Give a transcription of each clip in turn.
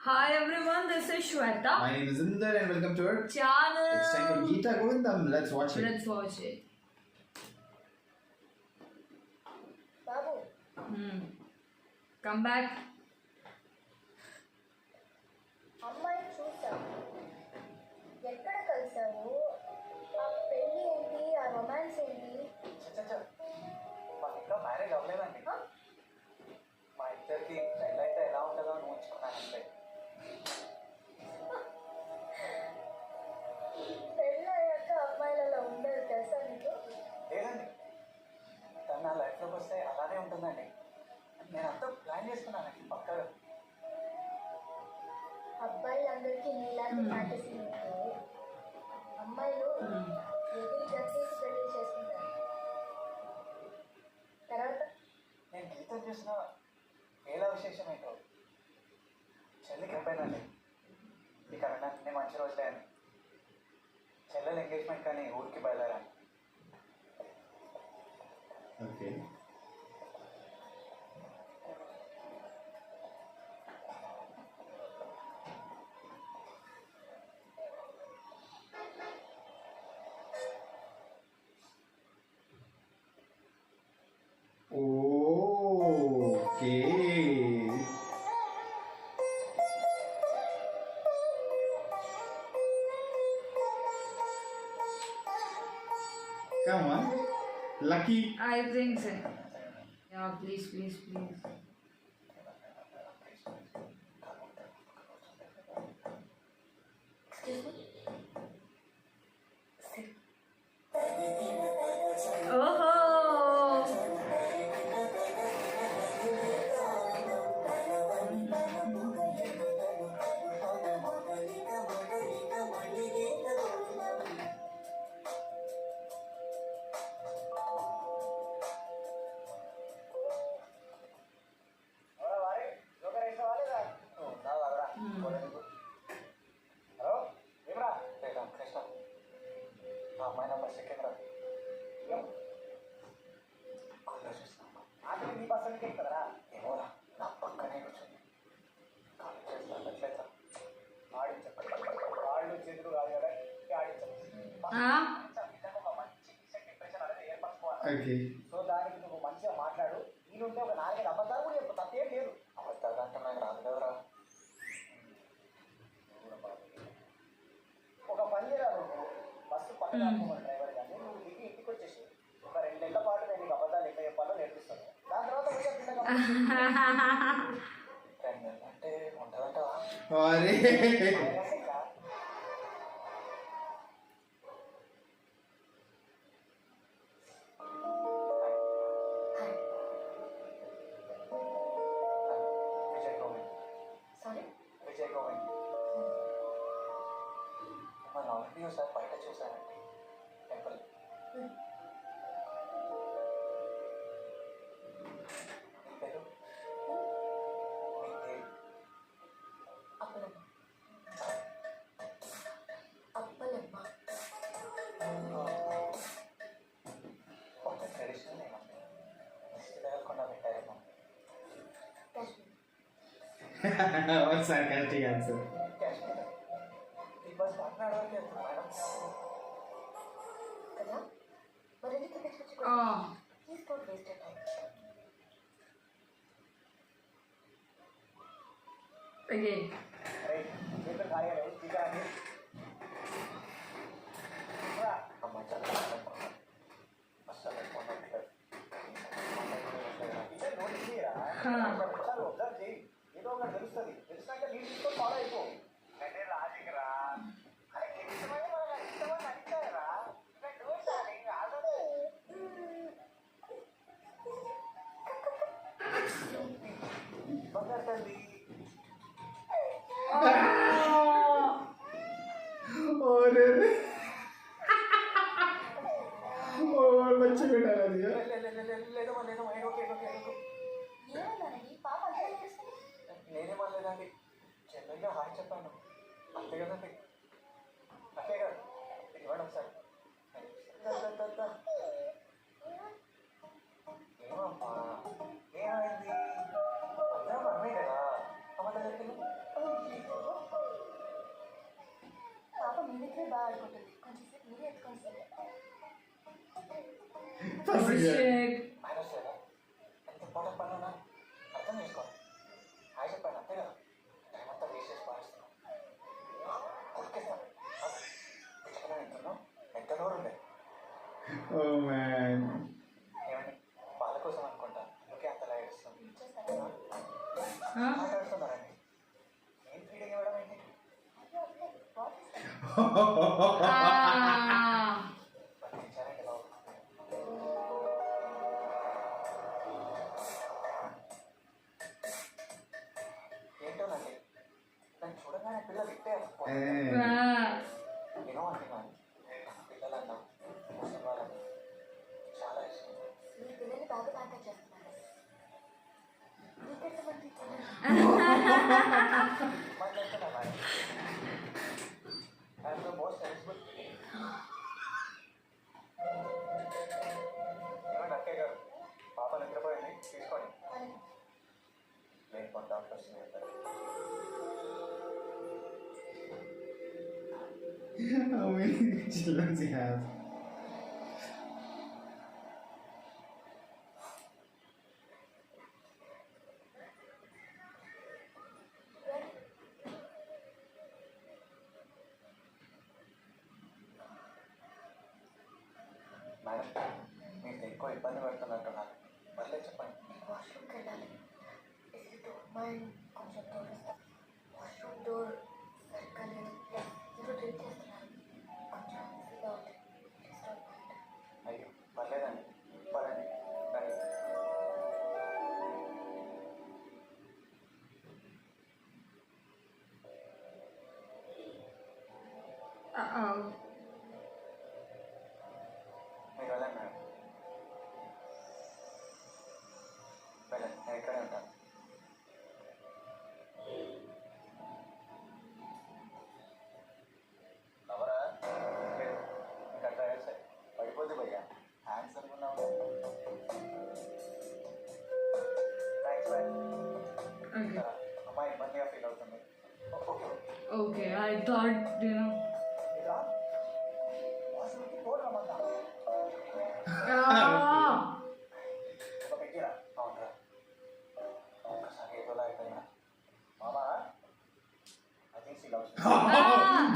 Hi everyone, this is Shweta. My name is Inder and welcome to our Channel. It's time for Geeta Govindam. Let's watch it. Let's watch it. Babu, Come back. అమ్మాయి చూసావు ఎక్కడ కలిసావు ఆ పెళ్ళి ఏంటి ఆ romance ఏంటి మాకు ఇంకా మ్యారేజ్ అవ్వలేదండి. మా ఇద్దరికి పెళ్ళి అయితే ఎలా ఉంటుందో అని ఊహించుకున్నాను అంతే. పెళ్ళి అయ్యాక అమ్మాయిలలో ఉండదు తెలుసా నీకు? లేదండి, తను నా లైఫ్లోకి వస్తే అలానే ఉంటుందండి. నేను అంతా ప్లాన్ చేసుకున్నానండి పక్కగా. అబ్బాయిలందరికీ నీలాంటి ఫ్యాంటసీ ఉంటాయి. అమ్మాయిలు ఎదురు గచ్చేసి పెళ్లి చేసుకుంటారు. తర్వాత నేను గీతం చేసిన ఎలా విశేషం ఏంటో చెల్లికి చెప్పానండి. ఇక నేను మంచి రోజులే అని చెల్లెలు ఎంగేజ్మెంట్ కానీ ఊరికి బయలుదేరాను. Okay. Okay. Come on. Lucky. I think so. Yeah, please, please, please. Oh. Hello ఏమరా లేదా కృష్ణ ఆ అమ్మాయి నంబర్ సెకండ్ రా ఆఖరి నీ పర్సెంట్కి కదరా ఏమోరా నా పక్కనే కూర్చొని కాలేజ్ చేస్తా ఆడించాలి వాళ్ళు చేతులు కాదు కదా ఆడించాలి ఒక మంచి ఇంప్రెషన్ అనేది ఏర్పరచుకోవాలి. Okay. సో దానికి నువ్వు మంచిగా మాట్లాడు. ఈయనుంటే ఒక 4-5 అబద్ధాలు కూడా చెప్పు, తప్పేం లేదు. అబద్ధాలు అంటే నాకు రాదు కదరా. ఒక పని చేయరా, నువ్వు బస్సు పక్కన డ్రైవర్ కానీ నువ్వు దిగి ఇంటికి వచ్చేసి ఒక 2 నెలల పాటు నేను నీకు అబద్ధాలు ఎట్లా చెప్పాలో నేర్పిస్తాను. దాని తర్వాత పోయి తిన్నగా 2 నెలలు అంటే ఉంటుందంటావా? Sorry. విజయ్ గోవింద్. సారీ విజయ్ గోవింద్ మిమ్మల్ని ఆల్రెడీ ఒకసారి బయట చూశానండి టెంపుల్. మీ పేరు మీ పేరు అప్పలమ్మ అప్పలమ్మ కొంచెం ట్రెడిషనల్ ఏమండి దిష్టి పెట్టారేమో. Kashmir What sarcastic answer. Kashmir ఈ బస్ మాట్లాడడానికి వెళ్తుంది మేడం. కదా మరి ఎందుకు తెచ్చుకొచ్చుకో Oh. Please don't waste your time. Again. Right చేతులు ఖాళీ దిగాలి. అమ్మ చాలా అస్సలు ఒకసారి ఒబ్జర్వ్ చేయి, ఏదో ఒకటి తెలుస్తుంది. తెలిసినాక నీళ్ళు తీసుకొని ఫాలో అయిపో. అంటే రాజుకిరా అరే ఇష్టమని మనం ఇష్టమని అడిగారా బంగారు తల్లి. Oh, really? Oh, మంచి పెట్టాలి అది. లేదమ్మా ఓకే ఏమన్నానండి పాప అంతా చేస్తుంది. నేనేమనలేదండి, జనరల్గా హాయ్ చెప్పాను అంతే కదండి. అంతే కదా, ఇది ఇవ్వండి ఒకసారి. ఏమమ్మా ఏమైంది? అందరం మనమే కదా. అమ్మ దగ్గరికి ఆడుకుంటుంది. కొంచెం సేపు మీరే ఎత్తుకొని Oh shit. మేనేజ్ చేయరా ఎంత ఇంపార్టెంట్ పని ఉన్నా అర్థం చేసుకో హాయ్ చెప్పాను అంతే కదా టైం అంతా వేస్ట్ చేసి పారేస్తున్నాం కొరికేస్తాను పిచ్చుకుని వింటున్నాం ఎంత నోరు ఉండే ఓ మ్యాన్. ఏమండి వాళ్ళ కోసం అనుకుంటా ఓకే అంతలా ఏడుస్తుంది Huh? మాట్లాడుతున్నారండి ఏం ఫీడింగ్ ఇవ్వడం ఏంటి Ah. పంపించారండి బాబు ఏంటోనండి నన్ను చూడగానే పిల్లలు ఇట్టే Ah. ఎన్నో అంటున్నాను పిల్లలన్నా ముసలి వాళ్ళన్నా చాలా ఇష్టం మీ పిల్లల్ని బాగా ప్యాంపర్ చేస్తున్నారు. మీకెంతమంది పిల్లలు? మాట్లాడుతున్నా madam I'm the most eligible ఏమండి అక్కయ్య గారు పాప నిద్రపోయింది తీసుకోండి లేకపోతే డాక్టర్స్ చెప్తారు How many children she has? Madam మీకు ఎక్కువ ఇబ్బంది పడుతున్నట్టున్నాను మళ్ళీ చెప్పండి వాష్రూమ్కి వెళ్ళాలి. ఇది డోర్ మైండ్ కొంచెం తోడుస్తా. వాష్రూమ్ డోర్ సరిగ్గా లేదు. ఏదో డ్రింక్ చేస్తున్నారు. కొంచెం ఈజీగా ఉంది. Disturb mind. అయ్యో పర్లేదండి పదండి రండి Uh-oh. మీరు వెళ్ళండి మేడం వెళ్ళండి నేను ఇక్కడే ఉంటాను నవరా లేదు ఇంకా ట్రయల్స్ పడిపోద్ది భయ్యా హ్యాండ్సమ్ ఉన్నావు థ్యాంక్స్ మేడం Okay. అమ్మాయి ఇబ్బందిగా ఫీల్ అవుతుంది okay Okay. I thought, you know. ఇలా వాష్రూమ్కి తోడు రమ్మంటా Ah. ఒక పెట్టిరా అవునరా ఒక్కసారి ఏదోలా అయిపోయినా మామా I think she loves Oh,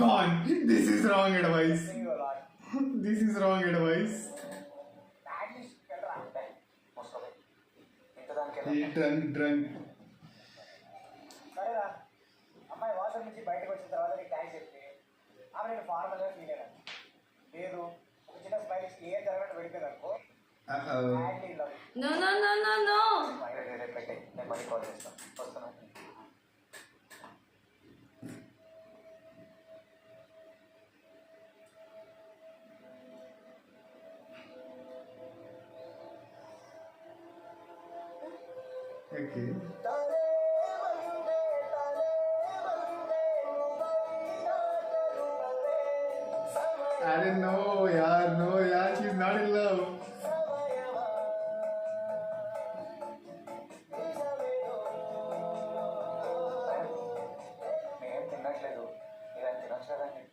gone. This is wrong advice. You a lot This is wrong advice. At least వెళ్ళరా మోసుకోవే ఇంత దానికి He drunk. సరేరా అమ్మాయి వాటర్ నుంచి బయటకు వచ్చిన తర్వాత నీకు థ్యాంక్స్ చెప్తే ఆమె నేను ఫార్మల్గా ఫీల్ అయ్యాను లేదు ఒక చిన్న స్మైల్ ఇచ్చి ఏం జరగట్టు వెళ్ళిపోయింది అనుకో Uh-oh. యాడ్లీ love No, no, no, no, no. రేపు పెట్టే నేను మళ్ళీ కాల్ చేస్తాను వస్తున్నాను Okay. I didn't know, yaar. No, yaar. She's not in love. నేనేం తినట్లేదు ఇదని తినట్లేదండి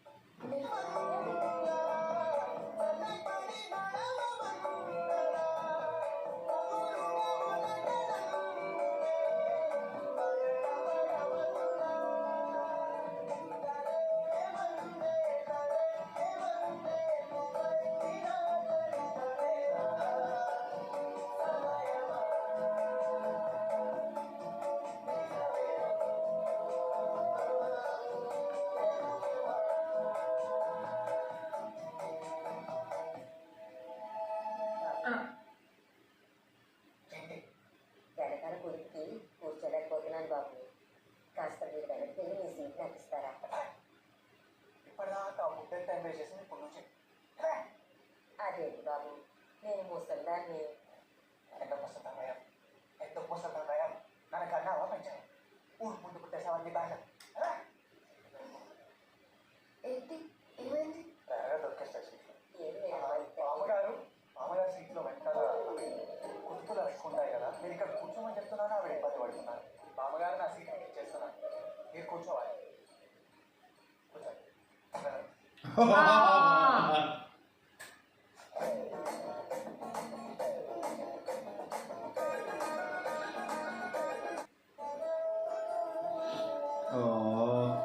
ఏంటి వెనకాల కురికి కూర్చోలేకపోతున్నాను బాబు. కాస్త మీరు వెనక్కి వెళ్ళి మీ సీట్ నాకు ఇస్తారా? ఇప్పటిదాకా ముద్ద టైం వేస్ట్ చేసింది ఇప్పుడు నుంచి అదేంటి బాబు, నేను ముసల్దాన్ని. ఎందుకు వస్తుందా భయం ఎందుకు వస్తుందా భయం నన్ను కన్నావా పెంచావు ఊరు ముందు పుట్టేసావన్నీ బాగా ఏంటి ఏమైంది? త్వరగా దొరికేస్తాయి సీట్లు ఏం లేదు మామగారు సీట్లో వెనకాల కుర్తులు ఎక్కుంటాయి కదా మీరు ఇక్కడ కూర్చోమని చెప్తున్నాను ఆవిడ ఇబ్బంది పడుతున్నారు మామగారు నా సీట్ మీకు ఇచ్చేస్తున్నాను మీరు కూర్చోవాలి కూర్చోండి हाँ। Oh.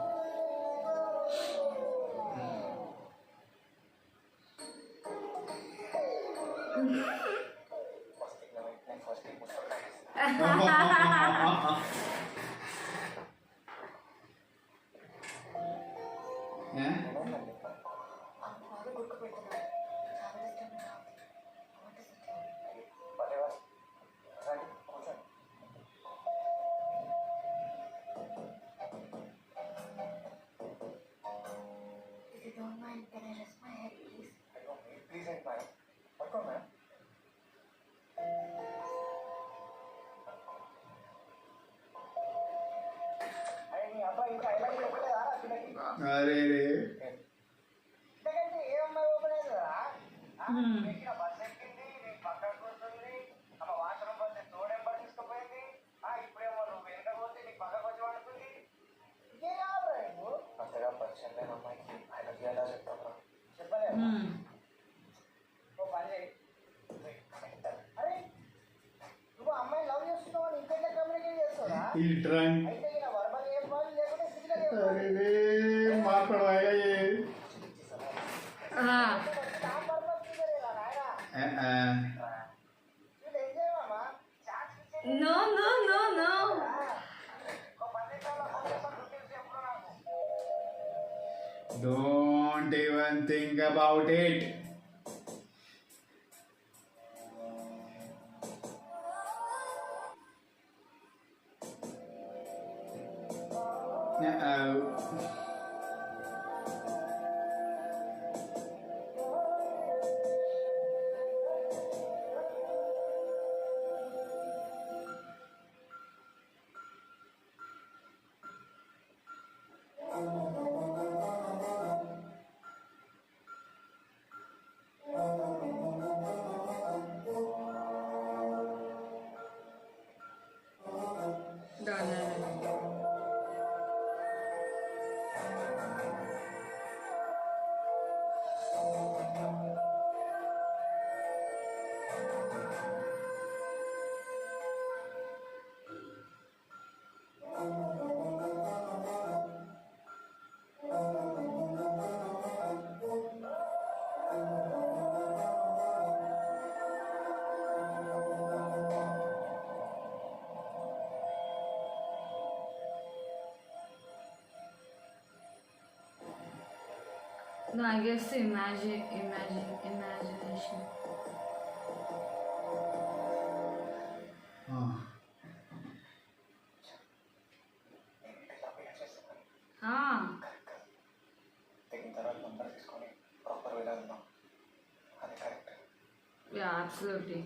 Yeah? అంత బాగా గుర్తుపెడుతున్నాను చాలా ఇష్టం రండి కూర్చోండి. If you don't mind, can I rest my head, please? అయ్యో మీరు ప్లీజ్ ఏంటి మేడం పట్టుకోండి మేడం. అయ్యి మీ అబ్బాయి ఇంకా ఐలాండ్ చెప్పలేదా కిందకి? అరే రే ఇంతకంటే ఏ అమ్మాయి ఓపెన్ అవుతుందా? Hmm. ఎక్కిన బస్సు ఎక్కింది నీ పక్కన కూర్చుంది అమ్మ వాష్రూమ్ బస్సు తోడెంబడి తీసుకుపోయింది ఇప్పుడేమో నువ్వు వెనక పోతే నీ పక్కకు వచ్చి పడుతుంది. ఇంకేం కావాలా నీకు? అంతగా పరిచయం లేని అమ్మాయికి ఆయన ఎలా చెప్తాను చెప్పలేదు. Hmm. ఓ పని చేయి. అరే నువ్వు అమ్మాయి లవ్ చేస్తున్నావు అని ఇంకెట్లా కమ్యూనికేట్ చేస్తావా? ఈ డ్రంక్ అయితే ఈయన వర్బల్ చెప్పాలి లేకపోతే ఫిజికల్ అరే రే మాట్లాడవాయిగా ఏ हाँ. No, no, no, no. Don't even think about it. Done. No, I guess the imagination. Ah, తెగిన తర్వాత నంబర్ తీసుకొని ప్రాపర్ వెళ్ళాలి అది కరెక్ట్. yeah, absolutely.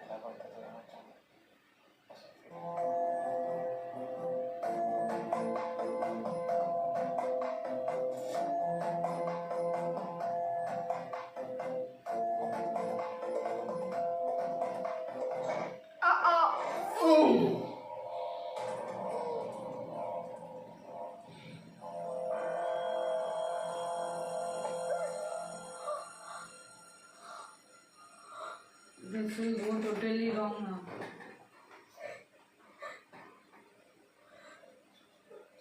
ఎలా పడుతుందో ఏమంటాను. This will go totally wrong now.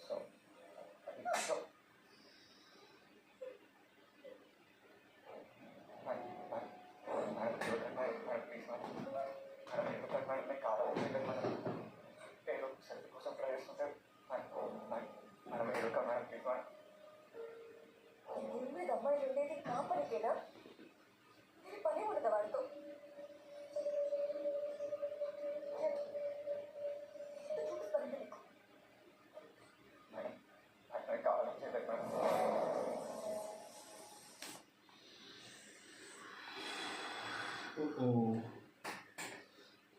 So so selfie కోసం ట్రై చేస్తుంటే మనం ఎదుర్కొ మేడం ప్లీజ్ మేడం. ఈ భూమి మీద అమ్మాయిలు ఉండేది కాపరికేనా? నేను పని ఉండదు వాడితో. ఎంత చూపిస్తానండి నీకు? మేడం అట్లా కావాలని చేయలేదు madam. Oh.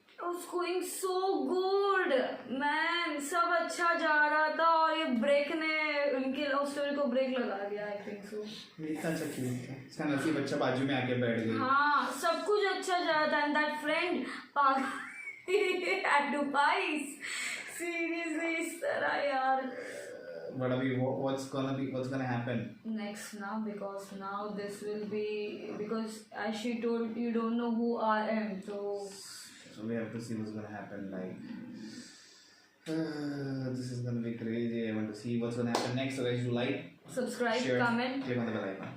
It was going so good, man. सब अच्छा जा रहा था और ये ब्रेक ने उनकी लव स्टोरी को ब्रेक लगा दिया. I think so. इतना अच्छा क्यों? इसका नसीब अच्छा बाजू में आके बैठ गई. हाँ, सब कुछ अच्छा जाता है. And that friend at Dubai. Seriously, इस तरह यार. But abhi, what's gonna happen? Next now, because now this will be, because as she told, you don't know who I am, so we have to see what's gonna happen. Like, this is gonna be crazy. I want to see what's gonna happen next. So guys, you like, subscribe, share, comment. click on the bell icon.